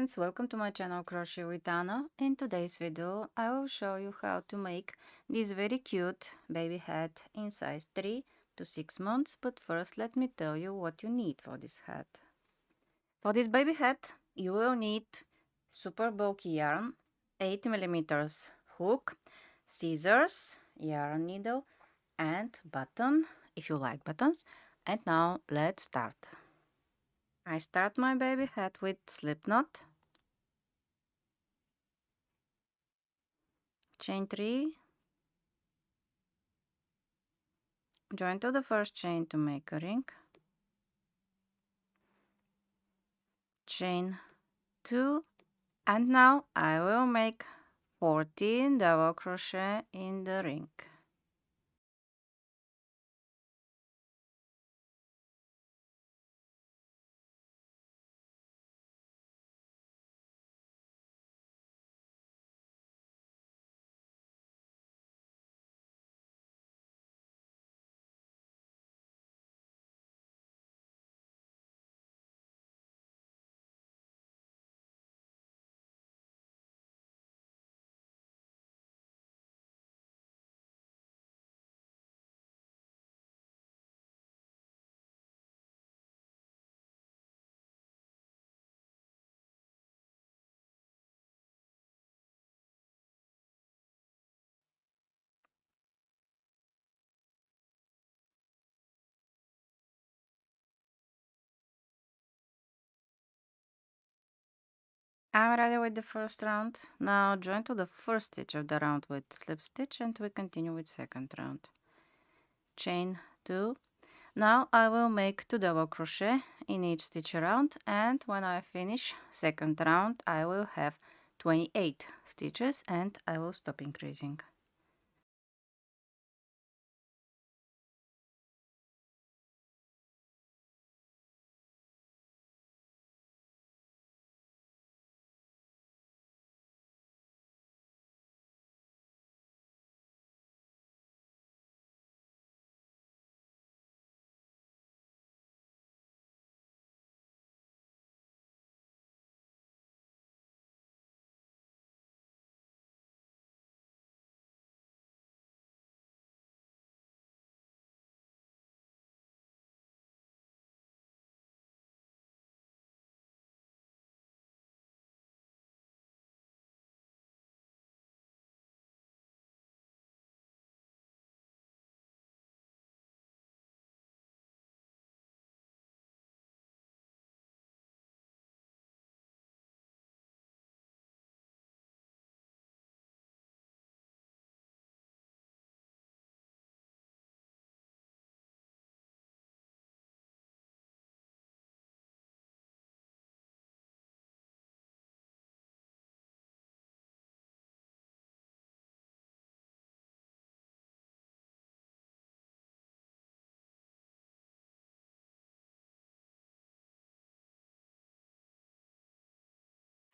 friends, welcome to my channel Crochet with Anna. In today's video I will show you how to make this very cute baby hat in size 3 to 6 months, but first let me tell you what you need for this hat. For this baby hat you will need super bulky yarn, 8mm hook, scissors, yarn needle and button if you like buttons. And now let's start. I start my baby hat with slip knot, chain 3, join to the first chain to make a ring, chain 2, and now I will make 14 double crochet in the ring. I'm ready with the first round. Now join to the first stitch of the round with slip stitch and we continue with second round. Chain 2. Now I will make 2 double crochet in each stitch around, and when I finish second round I will have 28 stitches and I will stop increasing.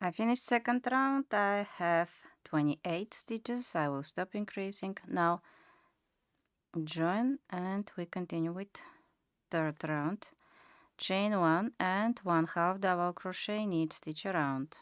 I finished second round. I have 28 stitches. I will stop increasing. Now join and we continue with third round. Chain 1 and 1/2 double crochet in each stitch around.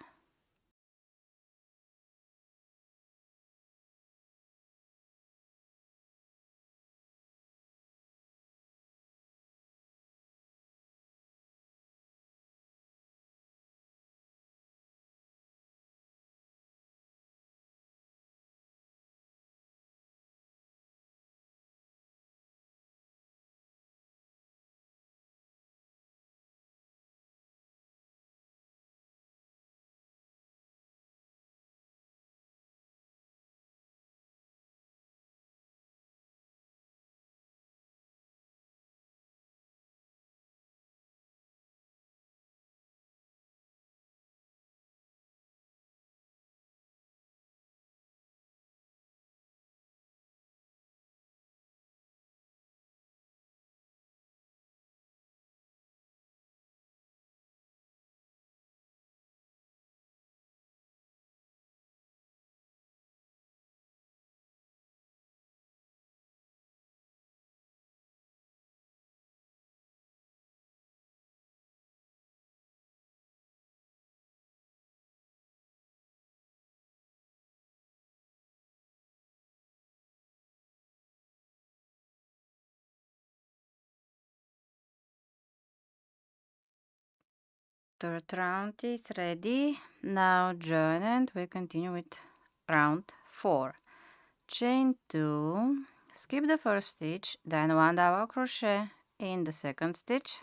Third round is ready. Now join and we continue with round 4. Chain 2, skip the first stitch, then 1 double crochet in the second stitch,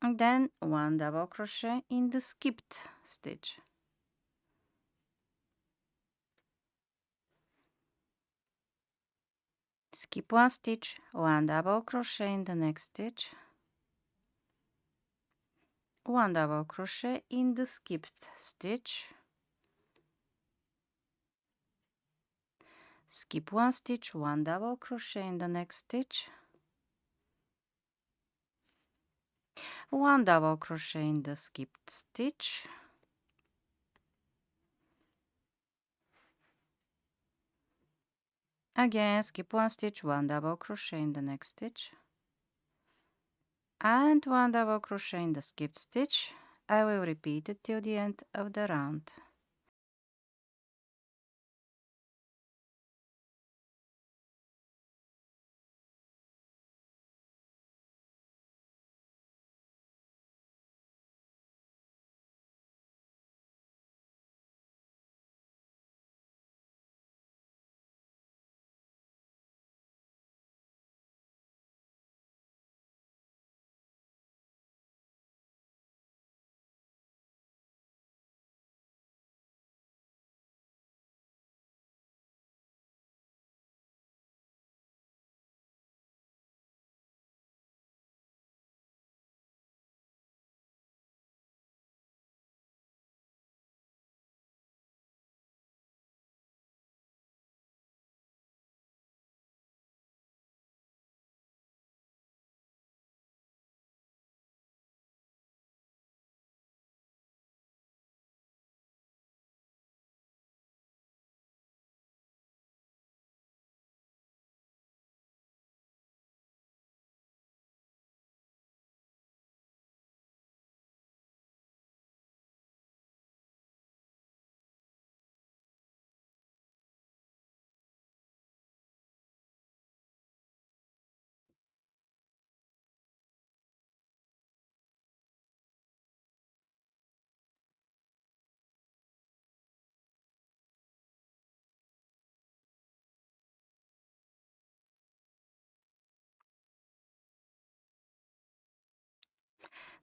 and then 1 double crochet in the skipped stitch. Skip 1 stitch, 1 double crochet in the next stitch, 1 double crochet in the skipped stitch, skip 1 stitch, 1 double crochet in the next stitch, 1 double crochet in the skipped stitch, again skip 1 stitch, 1 double crochet in the next stitch, and 1 double crochet in the skipped stitch. I will repeat it till the end of the round.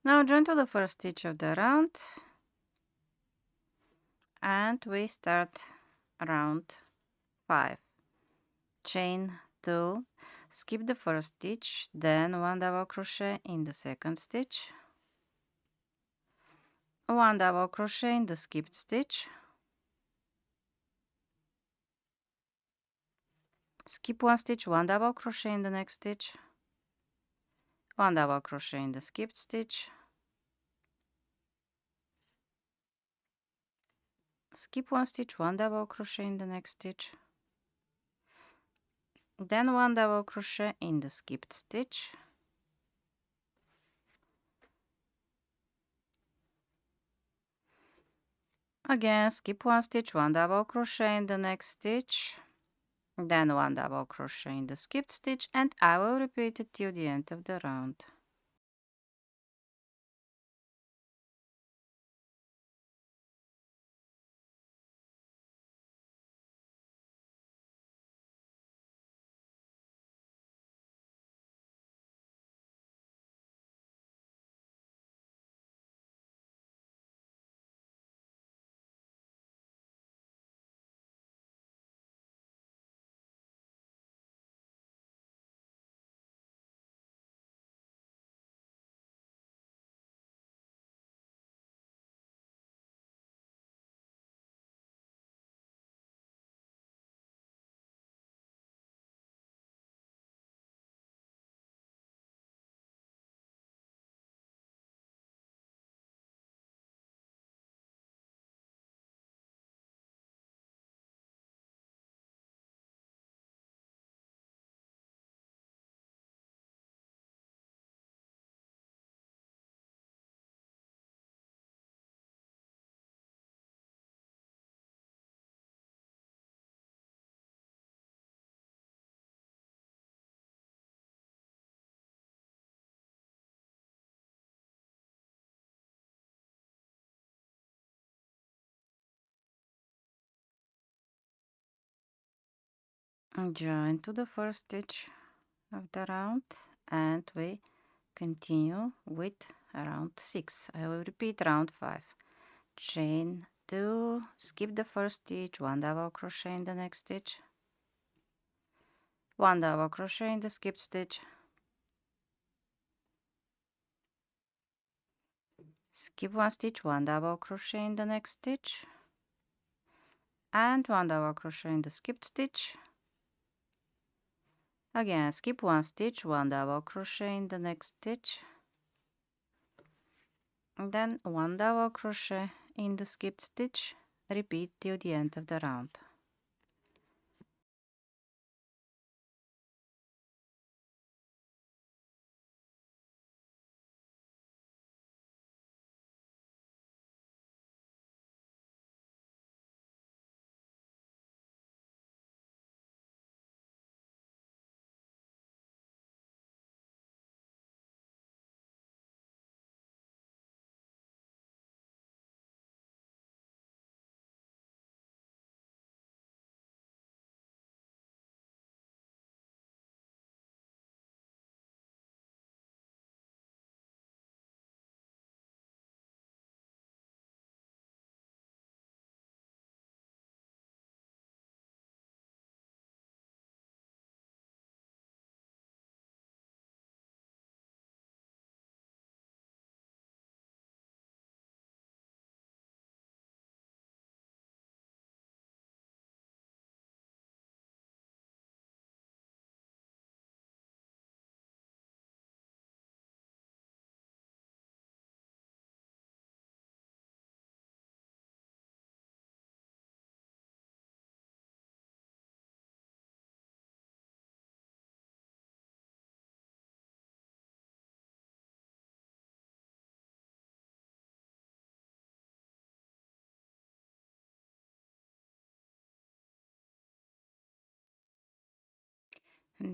Now join to the first stitch of the round and we start round 5. Chain 2, skip the first stitch, then 1 double crochet in the second stitch, 1 double crochet in the skipped stitch, skip 1 stitch, 1 double crochet in the next stitch, 1 double crochet in the skipped stitch, skip 1 stitch, 1 double crochet in the next stitch, then 1 double crochet in the skipped stitch, again skip 1 stitch, 1 double crochet in the next stitch, then 1 double crochet in the skipped stitch, and I will repeat it till the end of the round. Join to the first stitch of the round, and we continue with round 6. I will repeat round 5. Chain 2, skip the first stitch, 1 double crochet in the next stitch, 1 double crochet in the skipped stitch, skip 1 stitch, 1 double crochet in the next stitch, and 1 double crochet in the skipped stitch. Again, skip 1 stitch, 1 double crochet in the next stitch, and then 1 double crochet in the skipped stitch. Repeat till the end of the round.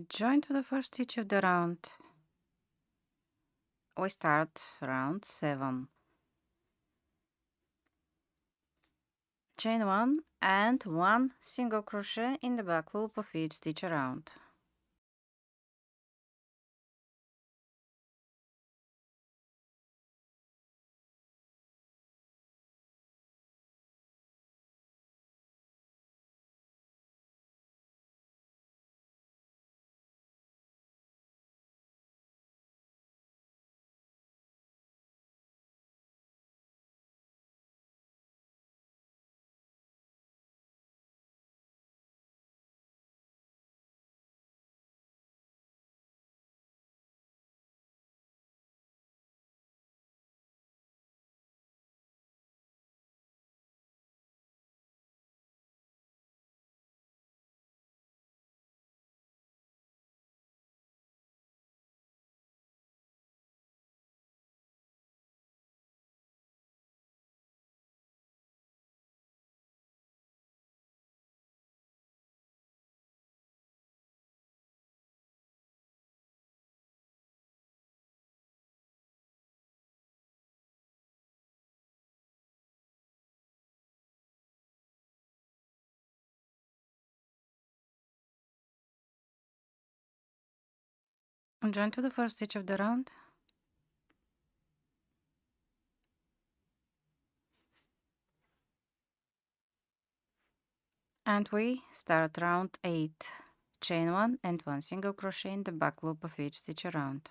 Join to the first stitch of the round. We start round 7. Chain 1 and 1 single crochet in the back loop of each stitch around. And join to the first stitch of the round. And we start round 8. Chain 1 and 1 single crochet in the back loop of each stitch around.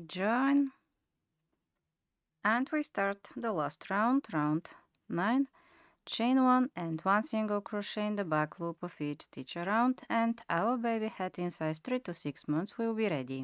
join, and we start the last round, round 9. Chain 1 and 1 single crochet in the back loop of each stitch around, and our baby hat in size 3 to 6 months will be ready.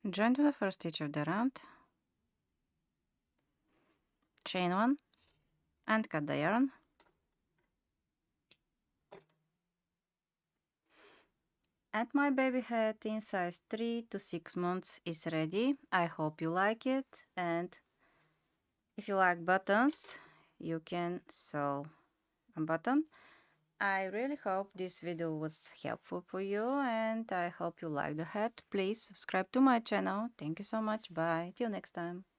Join to the first stitch of the round, chain 1, and cut the yarn. And my baby hat in size 3 to 6 months is ready. I hope you like it, and if you like buttons, you can sew a button. I really hope this video was helpful for you, and I hope you like the hat. Please subscribe to my channel. Thank you so much. Bye. Till next time.